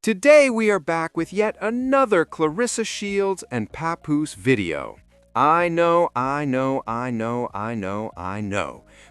Today we are back with yet another Claressa Shields and Papoose video. I know,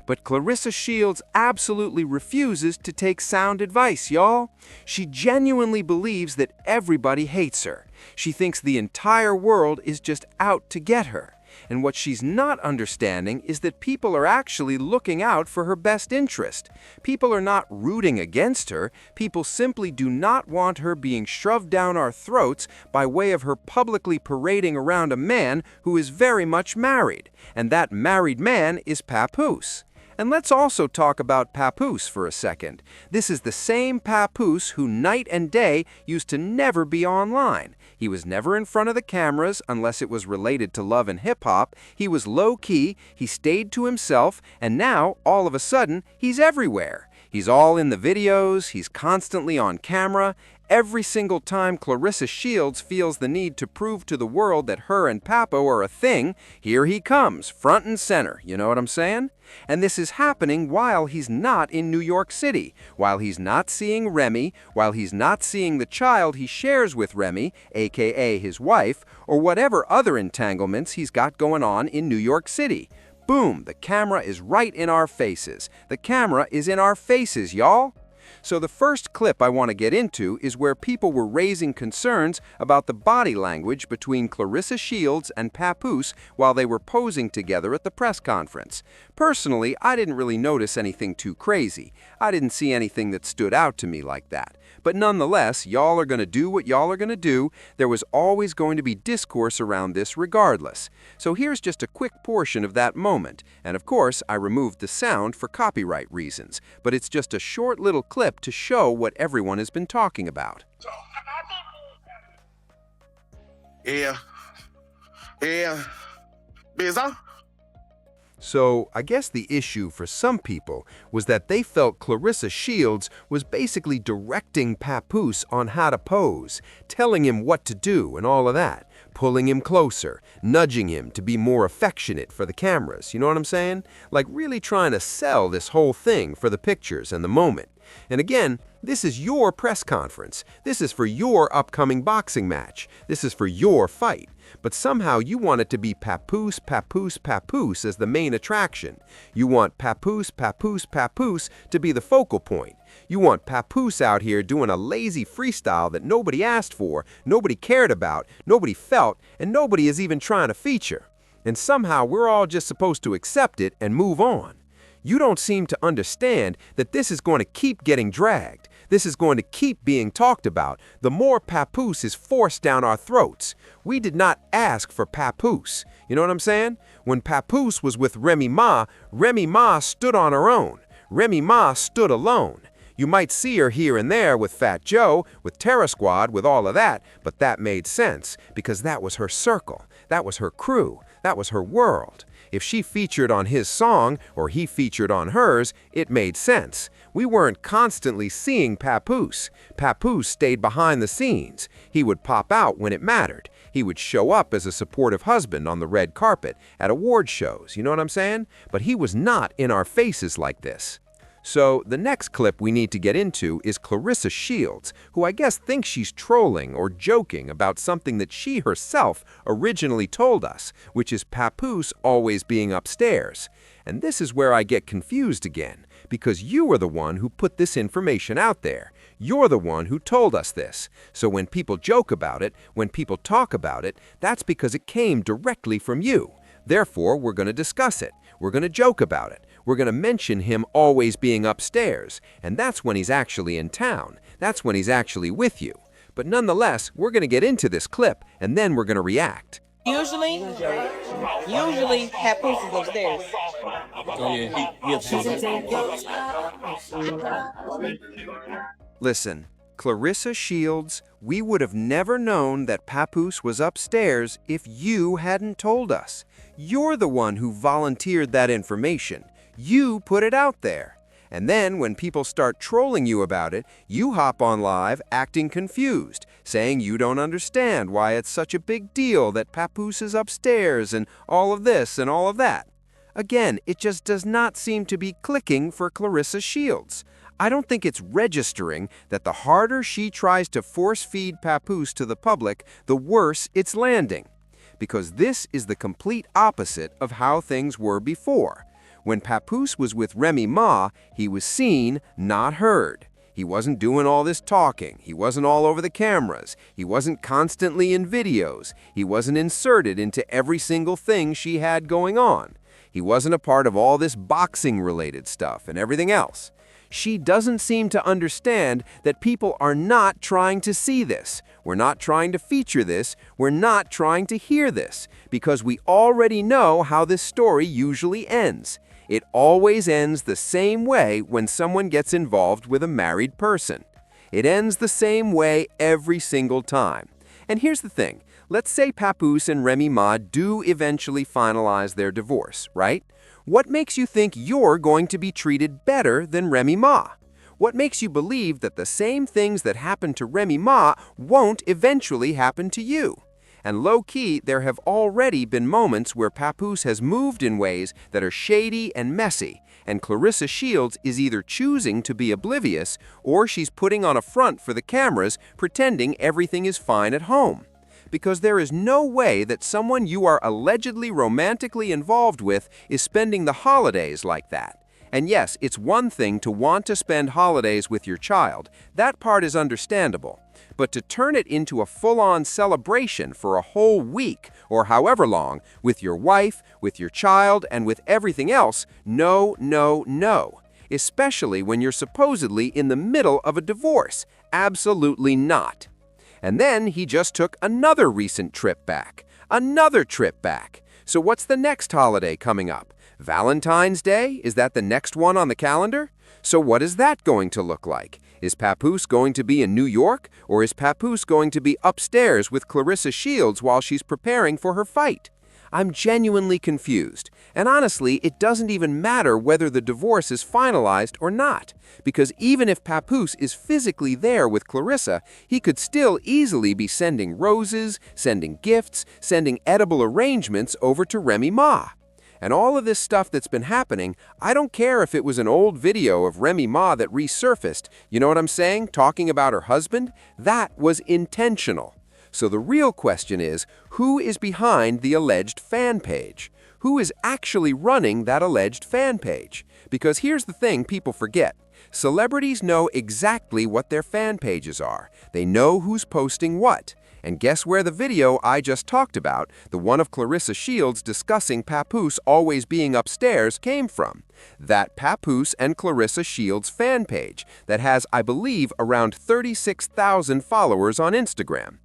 but Claressa Shields absolutely refuses to take sound advice, y'all. She genuinely believes that everybody hates her. She thinks the entire world is just out to get her. And what she's not understanding is that people are actually looking out for her best interest. People are not rooting against her. People simply do not want her being shoved down our throats by way of her publicly parading around a man who is very much married. And that married man is Papoose. And let's also talk about Papoose for a second. This is the same Papoose who night and day used to never be online. He was never in front of the cameras unless it was related to love and hip-hop. He was low-key, he stayed to himself, and now, all of a sudden, he's everywhere. He's all in the videos, he's constantly on camera. Every single time Claressa Shields feels the need to prove to the world that her and Papo are a thing, here he comes, front and center, you know what I'm saying? And this is happening while he's not in New York City, while he's not seeing Remy, while he's not seeing the child he shares with Remy, aka his wife, or whatever other entanglements he's got going on in New York City. Boom, the camera is right in our faces. The camera is in our faces, y'all. So the first clip I want to get into is where people were raising concerns about the body language between Claressa Shields and Papoose while they were posing together at the press conference. Personally, I didn't really notice anything too crazy. I didn't see anything that stood out to me like that. But nonetheless, y'all are going to do what y'all are going to do. There was always going to be discourse around this regardless. So here's just a quick portion of that moment. And of course, I removed the sound for copyright reasons. But it's just a short little clip to show what everyone has been talking about. Yeah. Bizarre. So, I guess the issue for some people was that they felt Claressa Shields was basically directing Papoose on how to pose, telling him what to do and all of that, pulling him closer, nudging him to be more affectionate for the cameras, you know what I'm saying? Like really trying to sell this whole thing for the pictures and the moment. And again, this is your press conference. This is for your upcoming boxing match. This is for your fight. But somehow you want it to be Papoose, Papoose, Papoose as the main attraction. You want Papoose, Papoose, Papoose to be the focal point. You want Papoose out here doing a lazy freestyle that nobody asked for, nobody cared about, nobody felt, and nobody is even trying to feature. And somehow we're all just supposed to accept it and move on. You don't seem to understand that this is going to keep getting dragged. This is going to keep being talked about. The more Papoose is forced down our throats. We did not ask for Papoose. You know what I'm saying? When Papoose was with Remy Ma stood on her own. Remy Ma stood alone. You might see her here and there with Fat Joe, with Terror Squad, with all of that, but that made sense because that was her circle. That was her crew. That was her world. If she featured on his song or he featured on hers, it made sense. We weren't constantly seeing Papoose. Papoose stayed behind the scenes. He would pop out when it mattered. He would show up as a supportive husband on the red carpet, at award shows, you know what I'm saying? But he was not in our faces like this. So the next clip we need to get into is Claressa Shields, who I guess thinks she's trolling or joking about something that she herself originally told us, which is Papoose always being upstairs. And this is where I get confused again, because you are the one who put this information out there. You're the one who told us this. So when people joke about it, when people talk about it, that's because it came directly from you. Therefore, we're going to discuss it. We're going to joke about it. We're going to mention him always being upstairs, and that's when he's actually in town. That's when he's actually with you. But nonetheless, we're going to get into this clip, and then we're going to react. Usually Papoose is upstairs. Oh yeah, Listen, Claressa Shields, we would have never known that Papoose was upstairs if you hadn't told us. You're the one who volunteered that information. You put it out there. And then when people start trolling you about it, you hop on live acting confused, saying you don't understand why it's such a big deal that Papoose is upstairs and all of this and all of that. Again, it just does not seem to be clicking for Claressa Shields. I don't think it's registering that the harder she tries to force-feed Papoose to the public, the worse it's landing. Because this is the complete opposite of how things were before. When Papoose was with Remy Ma, he was seen, not heard. He wasn't doing all this talking. He wasn't all over the cameras. He wasn't constantly in videos. He wasn't inserted into every single thing she had going on. He wasn't a part of all this boxing-related stuff and everything else. She doesn't seem to understand that people are not trying to see this. We're not trying to feature this. We're not trying to hear this, because we already know how this story usually ends. It always ends the same way when someone gets involved with a married person. It ends the same way every single time. And here's the thing. Let's say Papoose and Remy Ma do eventually finalize their divorce, right? What makes you think you're going to be treated better than Remy Ma? What makes you believe that the same things that happened to Remy Ma won't eventually happen to you? And low-key, there have already been moments where Papoose has moved in ways that are shady and messy, and Claressa Shields is either choosing to be oblivious or she's putting on a front for the cameras, pretending everything is fine at home. Because there is no way that someone you are allegedly romantically involved with is spending the holidays like that. And yes, it's one thing to want to spend holidays with your child. That part is understandable. But to turn it into a full-on celebration for a whole week or however long with your wife, with your child, and with everything else, no, no, no. Especially when you're supposedly in the middle of a divorce. Absolutely not. And then he just took another recent trip back. Another trip back. So what's the next holiday coming up? Valentine's Day? Is that the next one on the calendar? So what is that going to look like? Is Papoose going to be in New York, or is Papoose going to be upstairs with Claressa Shields while she's preparing for her fight? I'm genuinely confused. And honestly, it doesn't even matter whether the divorce is finalized or not. Because even if Papoose is physically there with Claressa, he could still easily be sending roses, sending gifts, sending edible arrangements over to Remy Ma. And all of this stuff that's been happening, I don't care if it was an old video of Remy Ma that resurfaced, you know what I'm saying, talking about her husband? That was intentional. So the real question is, who is behind the alleged fan page? Who is actually running that alleged fan page? Because here's the thing people forget. Celebrities know exactly what their fan pages are. They know who's posting what. And guess where the video I just talked about, the one of Claressa Shields discussing Papoose always being upstairs, came from? That Papoose and Claressa Shields fan page that has, I believe, around 36,000 followers on Instagram.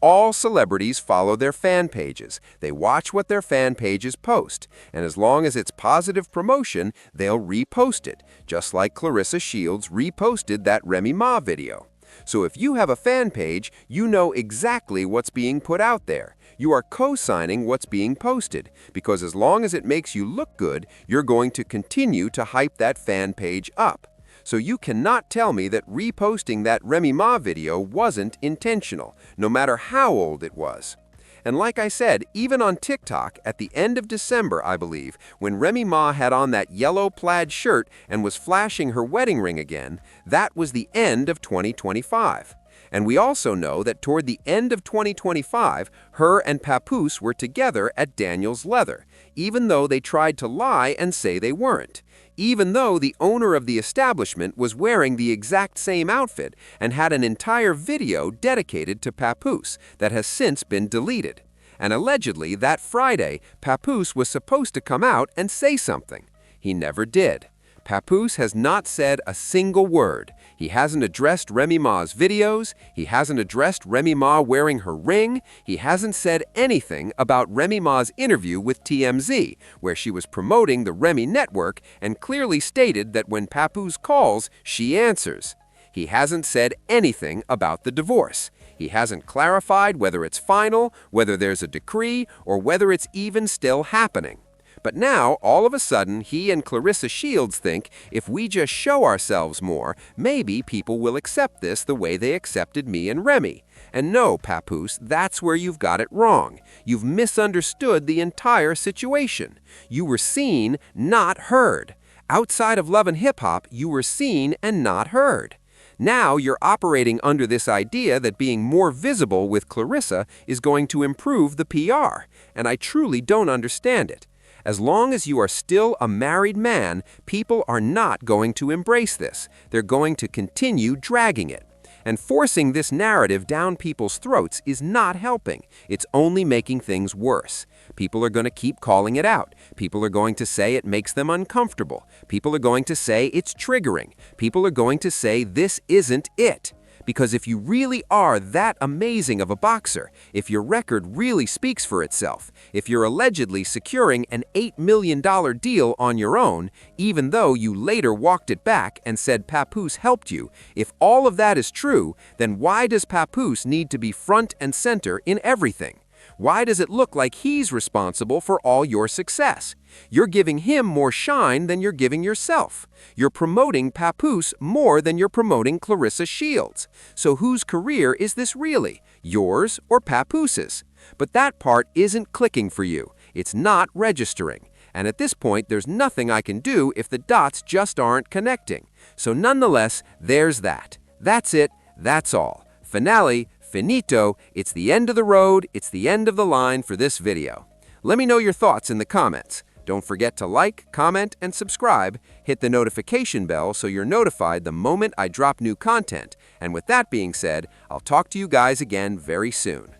All celebrities follow their fan pages. They watch what their fan pages post, and as long as it's positive promotion, they'll repost it, just like Claressa Shields reposted that Remy Ma video. So if you have a fan page, you know exactly what's being put out there. You are co-signing what's being posted, because as long as it makes you look good, you're going to continue to hype that fan page up. So you cannot tell me that reposting that Remy Ma video wasn't intentional, no matter how old it was. And like I said, even on TikTok, at the end of December, I believe, when Remy Ma had on that yellow plaid shirt and was flashing her wedding ring again, that was the end of 2025. And we also know that toward the end of 2025, her and Papoose were together at Daniel's Leather, even though they tried to lie and say they weren't. Even though the owner of the establishment was wearing the exact same outfit and had an entire video dedicated to Papoose that has since been deleted. And allegedly, that Friday, Papoose was supposed to come out and say something. He never did. Papoose has not said a single word. He hasn't addressed Remy Ma's videos. He hasn't addressed Remy Ma wearing her ring. He hasn't said anything about Remy Ma's interview with TMZ, where she was promoting the Remy network and clearly stated that when Papoose calls, she answers. He hasn't said anything about the divorce. He hasn't clarified whether it's final, whether there's a decree, or whether it's even still happening. But now, all of a sudden, he and Claressa Shields think if we just show ourselves more, maybe people will accept this the way they accepted me and Remy. And no, Papoose, that's where you've got it wrong. You've misunderstood the entire situation. You were seen, not heard. Outside of Love and Hip Hop, you were seen and not heard. Now you're operating under this idea that being more visible with Claressa is going to improve the PR, and I truly don't understand it. As long as you are still a married man, people are not going to embrace this. They're going to continue dragging it. And forcing this narrative down people's throats is not helping. It's only making things worse. People are going to keep calling it out. People are going to say it makes them uncomfortable. People are going to say it's triggering. People are going to say this isn't it. Because if you really are that amazing of a boxer, if your record really speaks for itself, if you're allegedly securing an $8 million deal on your own, even though you later walked it back and said Papoose helped you, if all of that is true, then why does Papoose need to be front and center in everything? Why does it look like he's responsible for all your success? You're giving him more shine than you're giving yourself. You're promoting Papoose more than you're promoting Claressa Shields. So whose career is this really? Yours or Papoose's? But that part isn't clicking for you. It's not registering. And at this point, there's nothing I can do if the dots just aren't connecting. So nonetheless, there's that. That's it. That's all. Finale. Finito, it's the end of the road, it's the end of the line for this video. Let me know your thoughts in the comments. Don't forget to like, comment, and subscribe. Hit the notification bell so you're notified the moment I drop new content. And with that being said, I'll talk to you guys again very soon.